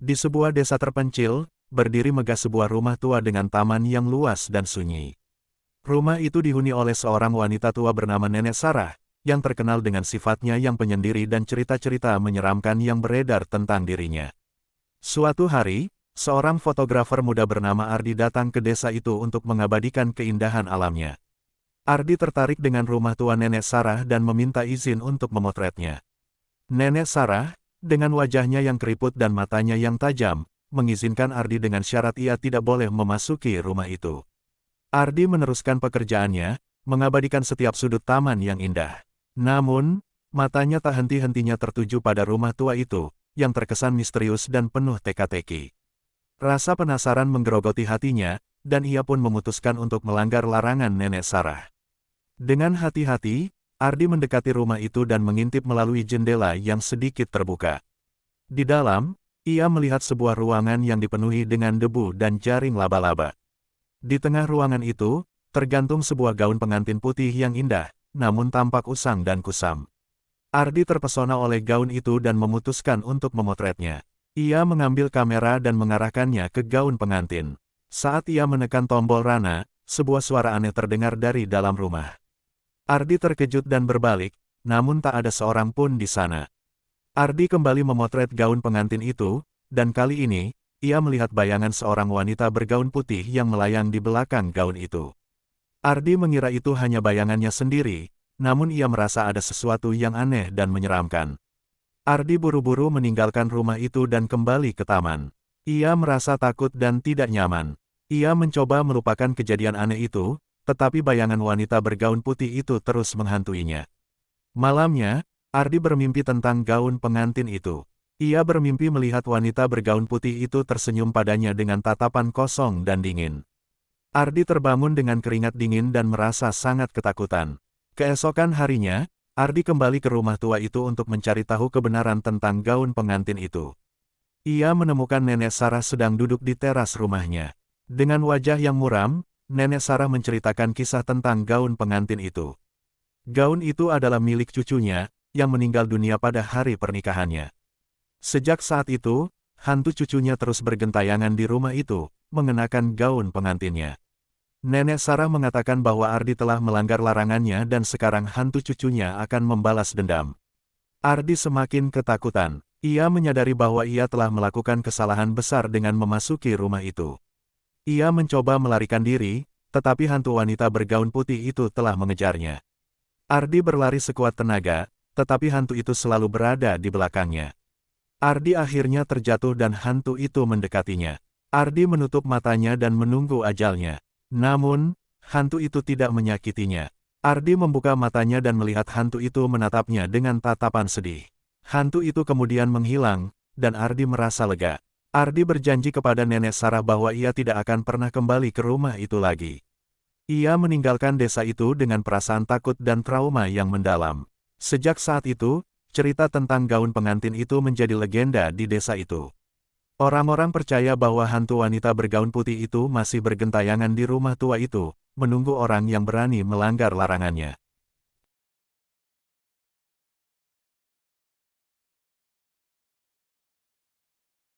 Di sebuah desa terpencil, berdiri megah sebuah rumah tua dengan taman yang luas dan sunyi. Rumah itu dihuni oleh seorang wanita tua bernama Nenek Sarah, yang terkenal dengan sifatnya yang penyendiri dan cerita-cerita menyeramkan yang beredar tentang dirinya. Suatu hari, seorang fotografer muda bernama Ardi datang ke desa itu untuk mengabadikan keindahan alamnya. Ardi tertarik dengan rumah tua Nenek Sarah dan meminta izin untuk memotretnya. Nenek Sarah, dengan wajahnya yang keriput dan matanya yang tajam, mengizinkan Ardi dengan syarat ia tidak boleh memasuki rumah itu. Ardi meneruskan pekerjaannya, mengabadikan setiap sudut taman yang indah. Namun, matanya tak henti-hentinya tertuju pada rumah tua itu, yang terkesan misterius dan penuh teka-teki. Rasa penasaran menggerogoti hatinya, dan ia pun memutuskan untuk melanggar larangan Nenek Sarah. Dengan hati-hati, Ardi mendekati rumah itu dan mengintip melalui jendela yang sedikit terbuka. Di dalam, ia melihat sebuah ruangan yang dipenuhi dengan debu dan jaring laba-laba. Di tengah ruangan itu, tergantung sebuah gaun pengantin putih yang indah, namun tampak usang dan kusam. Ardi terpesona oleh gaun itu dan memutuskan untuk memotretnya. Ia mengambil kamera dan mengarahkannya ke gaun pengantin. Saat ia menekan tombol rana, sebuah suara aneh terdengar dari dalam rumah. Ardi terkejut dan berbalik, namun tak ada seorang pun di sana. Ardi kembali memotret gaun pengantin itu, dan kali ini, ia melihat bayangan seorang wanita bergaun putih yang melayang di belakang gaun itu. Ardi mengira itu hanya bayangannya sendiri, namun ia merasa ada sesuatu yang aneh dan menyeramkan. Ardi buru-buru meninggalkan rumah itu dan kembali ke taman. Ia merasa takut dan tidak nyaman. Ia mencoba melupakan kejadian aneh itu, tetapi bayangan wanita bergaun putih itu terus menghantuinya. Malamnya, Ardi bermimpi tentang gaun pengantin itu. Ia bermimpi melihat wanita bergaun putih itu tersenyum padanya dengan tatapan kosong dan dingin. Ardi terbangun dengan keringat dingin dan merasa sangat ketakutan. Keesokan harinya, Ardi kembali ke rumah tua itu untuk mencari tahu kebenaran tentang gaun pengantin itu. Ia menemukan Nenek Sarah sedang duduk di teras rumahnya. Dengan wajah yang muram, Nenek Sarah menceritakan kisah tentang gaun pengantin itu. Gaun itu adalah milik cucunya, yang meninggal dunia pada hari pernikahannya. Sejak saat itu, hantu cucunya terus bergentayangan di rumah itu, mengenakan gaun pengantinnya. Nenek Sarah mengatakan bahwa Ardi telah melanggar larangannya dan sekarang hantu cucunya akan membalas dendam. Ardi semakin ketakutan. Ia menyadari bahwa ia telah melakukan kesalahan besar dengan memasuki rumah itu. Ia mencoba melarikan diri, tetapi hantu wanita bergaun putih itu telah mengejarnya. Ardi berlari sekuat tenaga, tetapi hantu itu selalu berada di belakangnya. Ardi akhirnya terjatuh dan hantu itu mendekatinya. Ardi menutup matanya dan menunggu ajalnya. Namun, hantu itu tidak menyakitinya. Ardi membuka matanya dan melihat hantu itu menatapnya dengan tatapan sedih. Hantu itu kemudian menghilang, dan Ardi merasa lega. Ardi berjanji kepada Nenek Sarah bahwa ia tidak akan pernah kembali ke rumah itu lagi. Ia meninggalkan desa itu dengan perasaan takut dan trauma yang mendalam. Sejak saat itu, cerita tentang gaun pengantin itu menjadi legenda di desa itu. Orang-orang percaya bahwa hantu wanita bergaun putih itu masih bergentayangan di rumah tua itu, menunggu orang yang berani melanggar larangannya.